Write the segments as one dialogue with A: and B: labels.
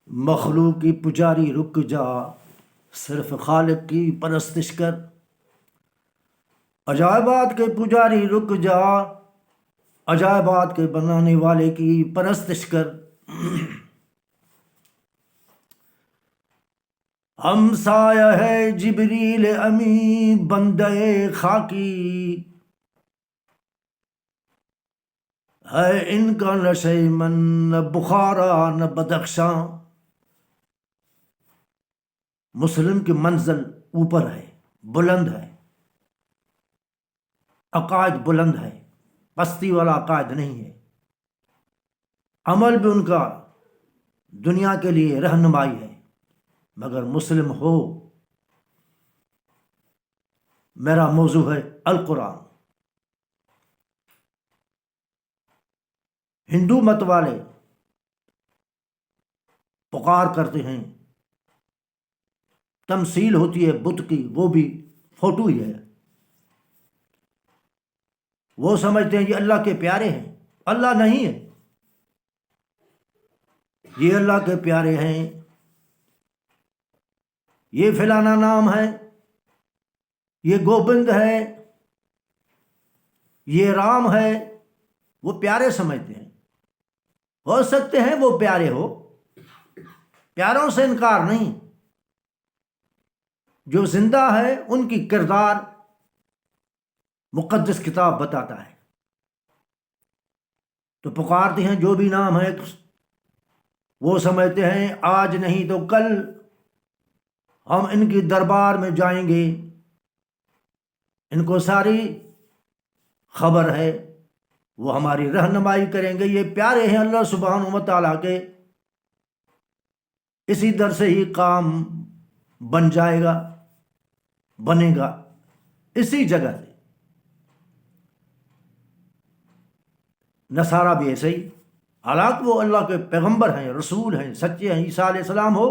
A: مخلوق کی پجاری رک جا، صرف خالق کی پرستش کر۔ عجائبات کے پجاری رک جا، عجائبات کے بنانے والے کی پرستش کر۔ ہم سایہ ہے جبریل امی بندے خاکی، ہے ان کا نہ شیمن نہ بخارا نہ بدخشاں۔ مسلم کی منزل اوپر ہے، بلند ہے، عقائد بلند ہے، پستی والا عقائد نہیں ہے۔ عمل بھی ان کا دنیا کے لیے رہنمائی ہے، مگر مسلم ہو۔ میرا موضوع ہے القرآن۔ ہندو مت والے پکار کرتے ہیں، تمثیل ہوتی ہے بت کی، وہ بھی فوٹو ہی ہے۔ وہ سمجھتے ہیں یہ اللہ کے پیارے ہیں، اللہ نہیں ہے، یہ اللہ کے پیارے ہیں، یہ فلانا نام ہے، یہ گوبند ہے، یہ رام ہے۔ وہ پیارے سمجھتے ہیں، ہو سکتے ہیں وہ پیارے ہو، پیاروں سے انکار نہیں۔ جو زندہ ہے ان کی کردار مقدس کتاب بتاتا ہے۔ تو پکارتے ہیں جو بھی نام ہے، وہ سمجھتے ہیں آج نہیں تو کل ہم ان کی دربار میں جائیں گے، ان کو ساری خبر ہے، وہ ہماری رہنمائی کریں گے، یہ پیارے ہیں اللہ سبحانہ و تعالیٰ کے۔ اسی در سے ہی کام بن جائے گا، بنے گا اسی جگہ سے۔ نصارہ بھی ایسے ہی، حالانکہ وہ اللہ کے پیغمبر ہیں، رسول ہیں، سچے ہیں۔ عیسیٰ علیہ السلام ہو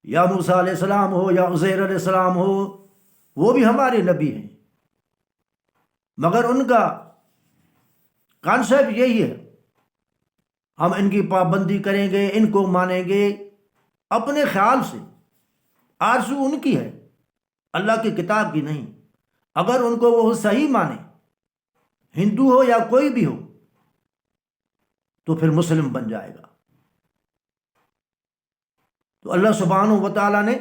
A: یا موسیٰ علیہ السلام ہو یا عزیر علیہ السلام ہو، وہ بھی ہمارے نبی ہیں، مگر ان کا کانسیپٹ یہی ہے، ہم ان کی پابندی کریں گے، ان کو مانیں گے اپنے خیال سے۔ آرزو ان کی ہے، اللہ کی کتاب کی نہیں۔ اگر ان کو وہ صحیح مانے، ہندو ہو یا کوئی بھی ہو، تو پھر مسلم بن جائے گا۔ تو اللہ سبحانہ و تعالیٰ نے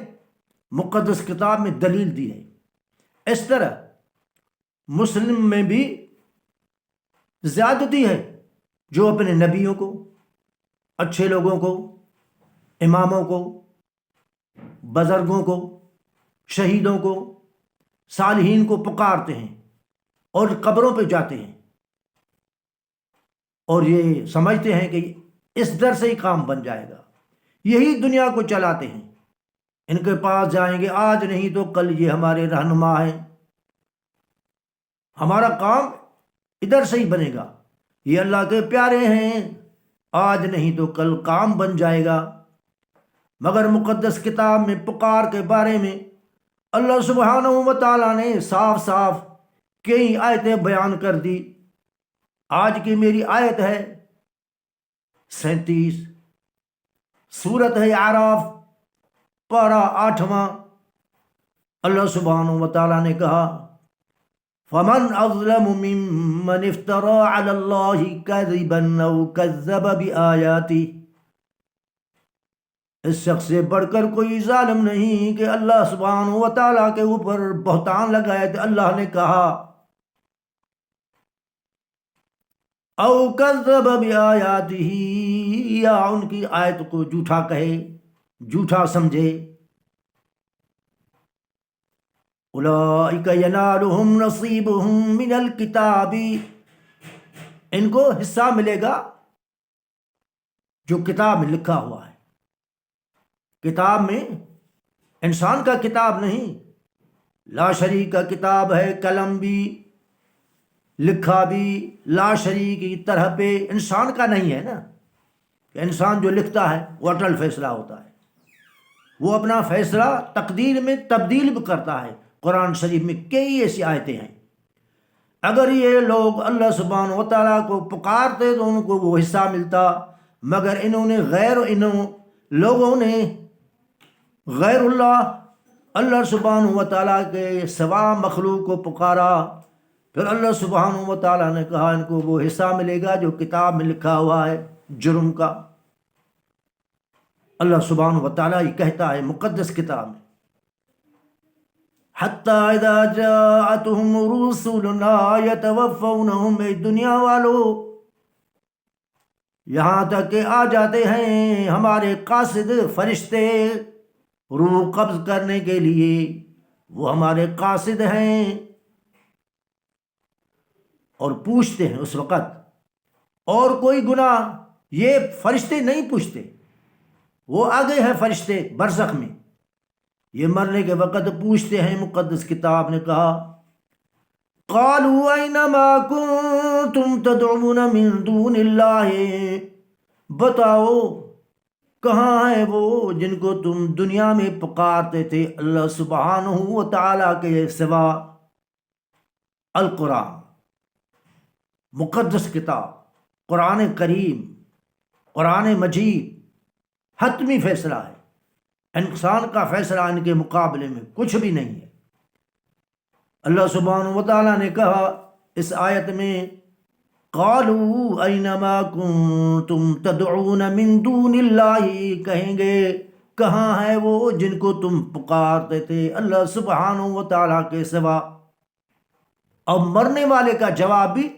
A: مقدس کتاب میں دلیل دی ہے۔ اس طرح مسلم میں بھی زیادتی ہے، جو اپنے نبیوں کو، اچھے لوگوں کو، اماموں کو، بزرگوں کو، شہیدوں کو، صالحین کو پکارتے ہیں اور قبروں پہ جاتے ہیں، اور یہ سمجھتے ہیں کہ اس در سے ہی کام بن جائے گا، یہی دنیا کو چلاتے ہیں۔ ان کے پاس جائیں گے، آج نہیں تو کل یہ ہمارے رہنما ہیں، ہمارا کام ادھر سے ہی بنے گا، یہ اللہ کے پیارے ہیں، آج نہیں تو کل کام بن جائے گا۔ مگر مقدس کتاب میں پکار کے بارے میں اللہ سبحانہ و تعالیٰ نے صاف صاف کئی آیتیں بیان کر دی۔ آج کی میری آیت ہے 37، سورت ہے اعراف، پارہ 8۔ اللہ سبحانہ و تعالیٰ نے کہا فَمَنْ أَظْلَمُ مِمَّنِ افْتَرَىٰ عَلَى اللَّهِ كَذِبًا أَوْ كَذَّبَ بِآيَاتِهِ۔ اس شخص سے بڑھ کر کوئی ظالم نہیں کہ اللہ سبحانہ و تعالیٰ کے اوپر بہتان لگائے تو اللہ نے کہا، او کذب بآیاتہ، یا ان کی آیت کو جھوٹا کہے، جھوٹا سمجھے۔ اولئک ینالہم نصیبہم من الکتاب، ان کو حصہ ملے گا جو کتاب میں لکھا ہوا ہے۔ کتاب میں انسان کا کتاب نہیں، لا شریک کا کتاب ہے، قلم بھی، لکھا بھی لا شریک کی طرح پہ، انسان کا نہیں ہے نا، کہ انسان جو لکھتا ہے وہ اٹل فیصلہ ہوتا ہے، وہ اپنا فیصلہ تقدیر میں تبدیل بھی کرتا ہے۔ قرآن شریف میں کئی ایسی آیتیں ہیں۔ اگر یہ لوگ اللہ سبحانہ و تعالیٰ کو پکارتے تو ان کو وہ حصہ ملتا، مگر انہوں نے لوگوں نے غیر اللہ سبحانہ و تعالیٰ کے سوا مخلوق کو پکارا. پھر اللہ سبحانہ و تعالیٰ نے کہا ان کو وہ حصہ ملے گا جو کتاب میں لکھا ہوا ہے جرم کا. اللہ سبحانہ و تعالیٰ یہ کہتا ہے مقدس کتاب میں حَتَّى اِذَا جَاءَتْهُمْ رُسُلُنَا يَتَوَفَّوْنَهُمْ. اے دنیا والو، یہاں تک کہ آ جاتے ہیں ہمارے قاصد فرشتے روح قبض کرنے کے لیے. وہ ہمارے قاصد ہیں اور پوچھتے ہیں اس وقت. اور کوئی گناہ یہ فرشتے نہیں پوچھتے، وہ آگے ہیں فرشتے برزخ میں. یہ مرنے کے وقت پوچھتے ہیں. مقدس کتاب نے کہا قالوا اینما کنتم تدعون من دون اللہ. بتاؤ کہاں ہیں وہ جن کو تم دنیا میں پکارتے تھے اللہ سبحانہ و تعالیٰ کے سوا. القرآن مقدس کتاب، قرآن کریم، قرآن مجید حتمی فیصلہ ہے. انسان کا فیصلہ ان کے مقابلے میں کچھ بھی نہیں ہے. اللہ سبحانہ و تعالیٰ نے کہا اس آیت میں قالوا اینما کنتم تدعون من دون اللہ. کہیں گے کہاں ہے وہ جن کو تم پکارتے تھے اللہ سبحانہ و تعالیٰ کے سوا. اور مرنے والے کا جواب بھی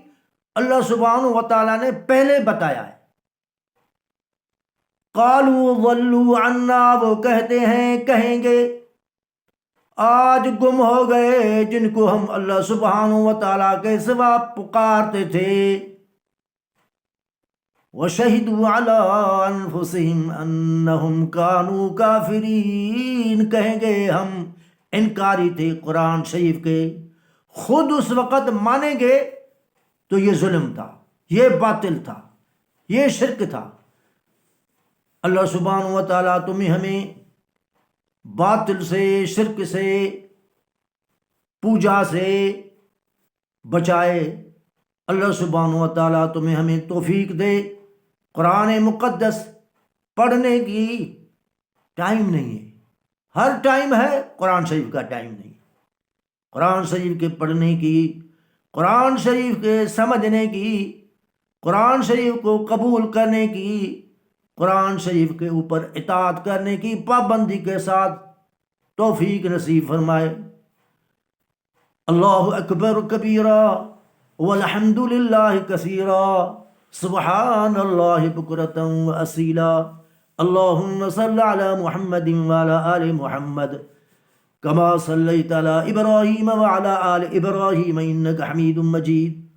A: اللہ سبحانہ و تعالیٰ نے پہلے بتایا ہے. قالوا ضلوا عنا. وہ کہتے ہیں کہیں گے آج گم ہو گئے جن کو ہم اللہ سبحانہ و تعالیٰ کے سوا پکارتے تھے. وَشَهِدُوا عَلَىٰ أَنفُسِهِمْ أَنَّهُمْ كَانُوا كَافِرِينَ. کہیں گے ہم انکاری تھے قرآن شریف کے. خود اس وقت مانیں گے تو یہ ظلم تھا، یہ باطل تھا، یہ شرک تھا. اللہ سبحانہ و تعالیٰ تمہیں ہمیں باطل سے، شرک سے، پوجا سے بچائے. اللہ سبحانہ و تعالیٰ تمہیں ہمیں توفیق دے. قرآن مقدس پڑھنے کی ٹائم نہیں ہے. ہر ٹائم ہے، قرآن شریف کا ٹائم نہیں. قرآن شریف کے پڑھنے کی، قرآن شریف کے سمجھنے کی، قرآن شریف کو قبول کرنے کی، قرآن شریف کے اوپر اطاعت کرنے کی پابندی کے ساتھ توفیق نصیب فرمائے. اللہ اکبر کبیرا والحمد للہ کثیرا سبحان اللہ بکرۃ واصیلا. اللہم صل علی محمد وعلی آل محمد کما صلیت علی ابراہیم وعلی آل ابراہیم انک حمید مجید.